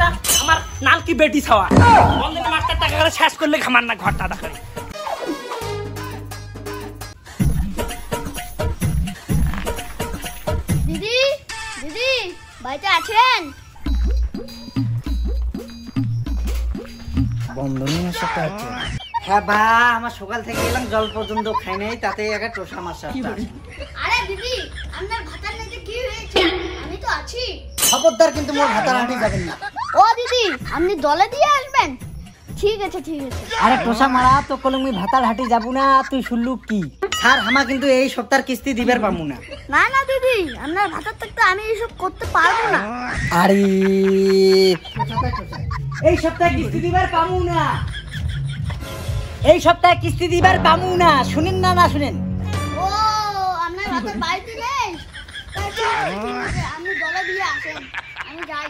তা আমার নাল কি বেটি ছাওয়া বন্ধনের মাস্টার টাকা করে শেষ করলে খামার না ঘরটা দেখা দিদি দিদি বাড়িতে আছেন? বন্ধনী মাস্টারটা আছে। হ্যাঁ বা আমার সকাল থেকে এলাম জল পর্যন্ত খাই নাই তাতে একটা টোসা মাস্টারটা আছে। আরে দিদি আপনার ভাতার নাকি কি হয়েছে? আমি তো আছি। খবরদার কিন্তু মোর ভাতার হাঁটি যাবেন না। ও দিদি আপনি দলে দিয়ে আসবেন? ঠিক আছে ঠিক আছে। আরে টোসা মারা তো কলম আমি ভাতার হাঁটি যাবো না তুই শুনলু কি? স্যার আমা কিন্তু এই সপ্তাহের কিস্তি দিবার পামু না। না না দিদি আপনার ভাতার থাকতে আমি এইসব করতে পারবো না। আরে এই সপ্তাহে কিস্তি দিবার পামু না, এই সপ্তাহে কিস্তি দিবার পামু না। শুনেন না না শুনেন? ও আপনার ভাতার বাড়িতে নেই? আপনি দলে দিয়ে আসেন আমি যাই।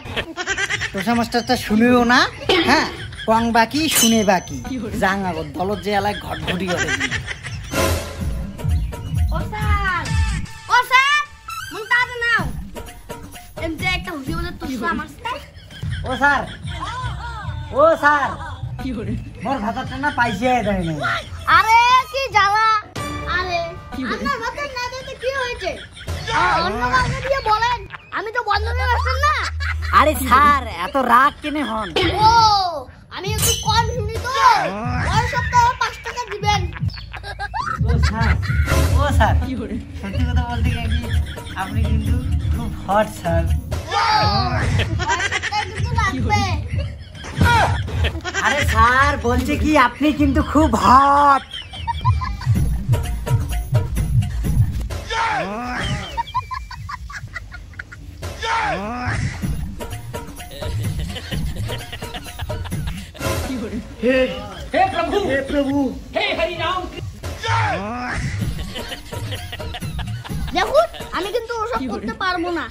টোসা মাস্টারটা শুনেও না। হ্যাঁ কং বাকি শুনে বাকি জাঙ্গা দলত যে এলাকায় ঘটঘটি করে ও স্যার ও স্যার মন তাতে নাও এমতে একটা হুশি বলে তো আমার স্যার। ও স্যার ও স্যার কি করে মোর ভাতারটা না পাইছে দেয় না। আরে কি জ্বালা। আরে আপনার ভাতার না দিতে কি হয়েছে? অন্য কাউকে দিয়ে বলেন, আমি তো বন্ধনে আসছেন না। আরে স্যার এত রাগ কেনে হন? ও আমি একটু কম শুনি তো পরের সপ্তাহে 5 টাকা দিবেন। ও স্যার কি করে সত্যি কথা বলতে কি আপনি কিন্তু খুব হট স্যার। আরে স্যার বলছে কি আপনি কিন্তু খুব হট। हे प्रभु हे प्रभु हे हरि राम। দেখুন আমি কিন্তু ওসব করতে পারবো না।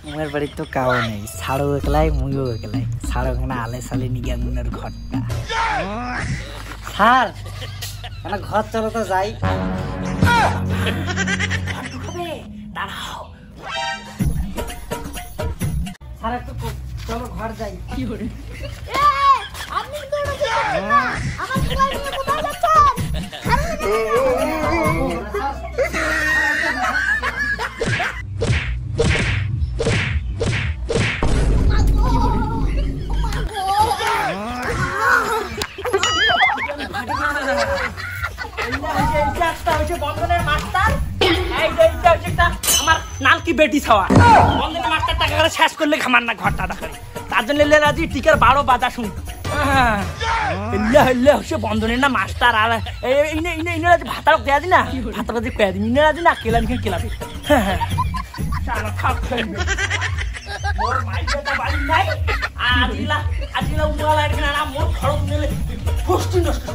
আমার বাড়ি তো কাউ নেই, ছাড়ো একলাই মুইও একলাই। ছাড়ো না আলে সালে নিগামনের ঘরটা। স্যার মানে ঘর চলো তো যাই। দাঁড়াও স্যার একটু চলো ঘর যাই। কি করে আপনি তো ওটা করছেন না। আমার মোবাইল নিয়ে কোথায় যাচ্ছেন? বন্ধনের মাস্টার আমার নাল কি বেটি ছাওয়া বন্ধনের মাস্টার টাকা করে শেষ করলে খামার না ঘরটা দেখা তার জন্য রাজি টিকার 12 বাজা শুন সে বন্ধনের না মাস্টার আর ভাতার দেয়া দি না ভাতার কাছে পেয়ে দিন রাজি না কেলাবি কেলাবি মোর মাই বেটা বাড়ি নাই আজিলা আজিলা উমালা এখানে মোর খরচ নিলে পুষ্টি নষ্ট